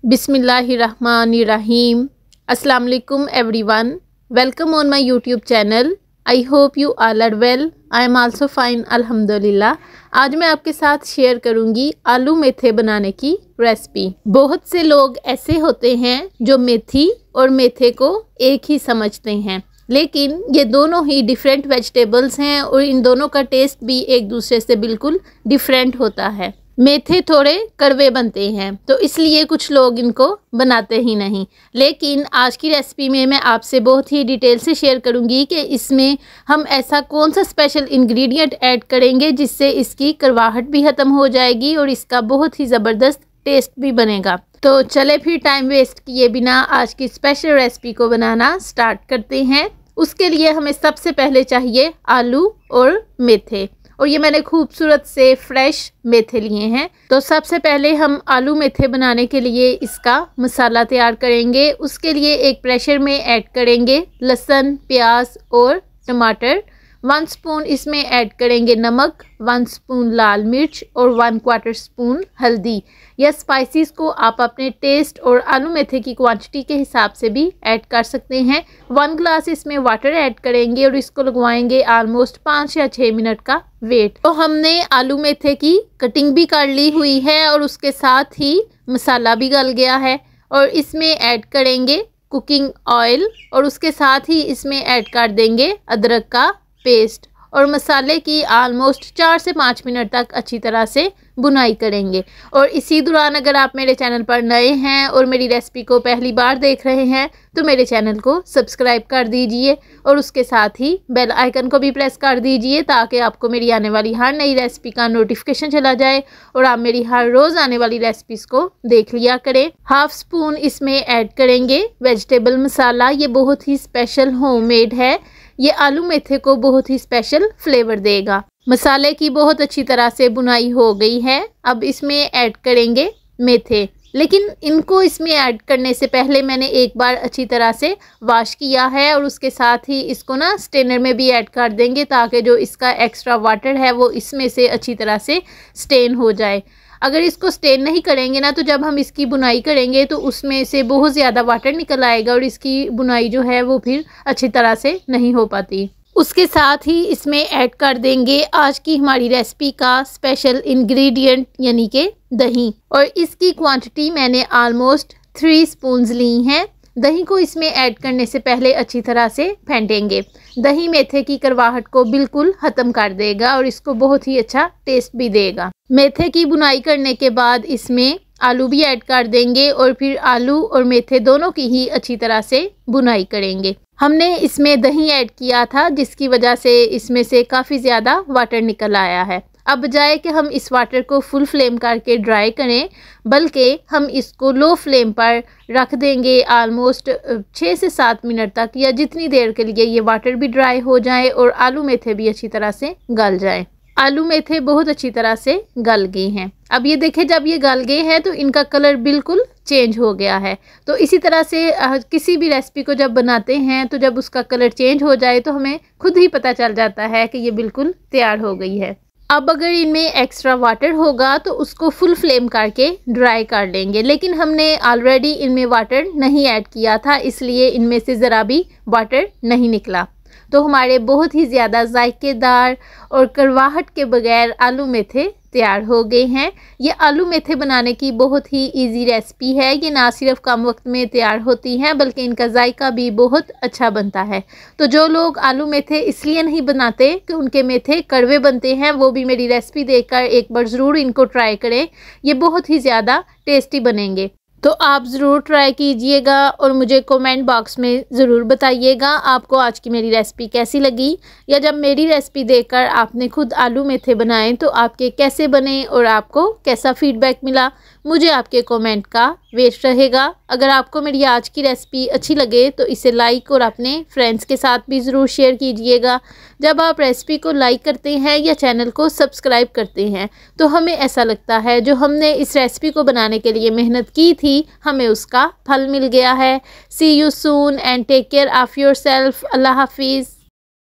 बिस्मिल्लाहिर्रहमानिर्रहीम। अस्सलाम वालेकुम everyone, welcome on my YouTube channel. I hope you all are well. I am also fine अल्हम्दुलिल्लाह। आज मैं आपके साथ शेयर करूंगी आलू मेथे बनाने की रेसिपी। बहुत से लोग ऐसे होते हैं जो मेथी और मेथे को एक ही समझते हैं, लेकिन ये दोनों ही डिफरेंट वेजिटेबल्स हैं और इन दोनों का टेस्ट भी एक दूसरे से बिल्कुल डिफरेंट होता है। मेथे थोड़े कड़वे बनते हैं तो इसलिए कुछ लोग इनको बनाते ही नहीं, लेकिन आज की रेसिपी में मैं आपसे बहुत ही डिटेल से शेयर करूंगी कि इसमें हम ऐसा कौन सा स्पेशल इंग्रेडिएंट ऐड करेंगे जिससे इसकी कड़वाहट भी ख़त्म हो जाएगी और इसका बहुत ही ज़बरदस्त टेस्ट भी बनेगा। तो चले फिर टाइम वेस्ट किए बिना आज की स्पेशल रेसिपी को बनाना स्टार्ट करते हैं। उसके लिए हमें सबसे पहले चाहिए आलू और मेथे, और ये मैंने खूबसूरत से फ्रेश मेथे लिए हैं। तो सबसे पहले हम आलू मेथे बनाने के लिए इसका मसाला तैयार करेंगे। उसके लिए एक प्रेशर में ऐड करेंगे लहसुन, प्याज और टमाटर। 1 स्पून इसमें ऐड करेंगे नमक, 1 स्पून लाल मिर्च और 1/4 स्पून हल्दी। यह स्पाइसेस को आप अपने टेस्ट और आलू मेथे की क्वांटिटी के हिसाब से भी ऐड कर सकते हैं। 1 ग्लास इसमें वाटर ऐड करेंगे और इसको लगवाएंगे ऑलमोस्ट 5 या 6 मिनट का वेट। तो हमने आलू मेथे की कटिंग भी कर ली हुई है और उसके साथ ही मसाला भी गल गया है। और इसमें ऐड करेंगे कुकिंग ऑयल और उसके साथ ही इसमें ऐड कर देंगे अदरक का पेस्ट और मसाले की ऑलमोस्ट 4 से 5 मिनट तक अच्छी तरह से बुनाई करेंगे। और इसी दौरान अगर आप मेरे चैनल पर नए हैं और मेरी रेसिपी को पहली बार देख रहे हैं तो मेरे चैनल को सब्सक्राइब कर दीजिए और उसके साथ ही बेल आइकन को भी प्रेस कर दीजिए ताकि आपको मेरी आने वाली हर नई रेसिपी का नोटिफिकेशन चला जाए और आप मेरी हर रोज़ आने वाली रेसिपीज़ को देख लिया करें। 1/2 स्पून इसमें ऐड करेंगे वेजिटेबल मसाला। ये बहुत ही स्पेशल होममेड है, ये आलू मेथे को बहुत ही स्पेशल फ्लेवर देगा। मसाले की बहुत अच्छी तरह से बुनाई हो गई है। अब इसमें ऐड करेंगे मेथे, लेकिन इनको इसमें ऐड करने से पहले मैंने एक बार अच्छी तरह से वॉश किया है और उसके साथ ही इसको ना स्ट्रेनर में भी ऐड कर देंगे ताकि जो इसका एक्स्ट्रा वाटर है वो इसमें से अच्छी तरह से स्टेन हो जाए। अगर इसको स्टेन नहीं करेंगे ना तो जब हम इसकी बुनाई करेंगे तो उसमें से बहुत ज़्यादा वाटर निकल आएगा और इसकी बुनाई जो है वो फिर अच्छी तरह से नहीं हो पाती। उसके साथ ही इसमें ऐड कर देंगे आज की हमारी रेसिपी का स्पेशल इंग्रेडिएंट यानी कि दही, और इसकी क्वांटिटी मैंने ऑलमोस्ट 3 स्पून्स ली हैं। दही को इसमें ऐड करने से पहले अच्छी तरह से फेंटेंगे। दही मेथे की कड़वाहट को बिल्कुल ख़त्म कर देगा और इसको बहुत ही अच्छा टेस्ट भी देगा। मेथे की बुनाई करने के बाद इसमें आलू भी ऐड कर देंगे और फिर आलू और मेथे दोनों की ही अच्छी तरह से बुनाई करेंगे। हमने इसमें दही ऐड किया था जिसकी वजह से इसमें से काफ़ी ज़्यादा वाटर निकल आया है। अब बजाय कि हम इस वाटर को फुल फ्लेम करके ड्राई करें, बल्कि हम इसको लो फ्लेम पर रख देंगे ऑलमोस्ट 6 से 7 मिनट तक, या जितनी देर के लिए ये वाटर भी ड्राई हो जाए और आलू मेथे भी अच्छी तरह से गल जाए। आलू मेथे बहुत अच्छी तरह से गल गए हैं। अब ये देखें, जब ये गल गए हैं तो इनका कलर बिल्कुल चेंज हो गया है। तो इसी तरह से किसी भी रेसिपी को जब बनाते हैं तो जब उसका कलर चेंज हो जाए तो हमें खुद ही पता चल जाता है कि ये बिल्कुल तैयार हो गई है। अब अगर इनमें एक्स्ट्रा वाटर होगा तो उसको फुल फ्लेम करके ड्राई कर लेंगे, लेकिन हमने ऑलरेडी इनमें वाटर नहीं ऐड किया था इसलिए इनमें से ज़रा भी वाटर नहीं निकला। तो हमारे बहुत ही ज़्यादा जायकेदार और कड़वाहट के बगैर आलू मेथे तैयार हो गए हैं। ये आलू मेथे बनाने की बहुत ही इजी रेसिपी है। ये ना सिर्फ कम वक्त में तैयार होती हैं बल्कि इनका जायका भी बहुत अच्छा बनता है। तो जो लोग आलू मेथे इसलिए नहीं बनाते कि उनके मेथे कड़वे बनते हैं, वो भी मेरी रेसिपी देखकर एक बार ज़रूर इनको ट्राई करें। ये बहुत ही ज़्यादा टेस्टी बनेंगे। तो आप ज़रूर ट्राई कीजिएगा और मुझे कमेंट बॉक्स में ज़रूर बताइएगा आपको आज की मेरी रेसिपी कैसी लगी, या जब मेरी रेसिपी देखकर आपने खुद आलू मेथे बनाए तो आपके कैसे बने और आपको कैसा फीडबैक मिला। मुझे आपके कमेंट का वेट रहेगा। अगर आपको मेरी आज की रेसिपी अच्छी लगे तो इसे लाइक और अपने फ्रेंड्स के साथ भी ज़रूर शेयर कीजिएगा। जब आप रेसिपी को लाइक करते हैं या चैनल को सब्सक्राइब करते हैं तो हमें ऐसा लगता है जो हमने इस रेसिपी को बनाने के लिए मेहनत की थी हमें उसका फल मिल गया है। See you soon and take care of yourself. Allah हाफिज़।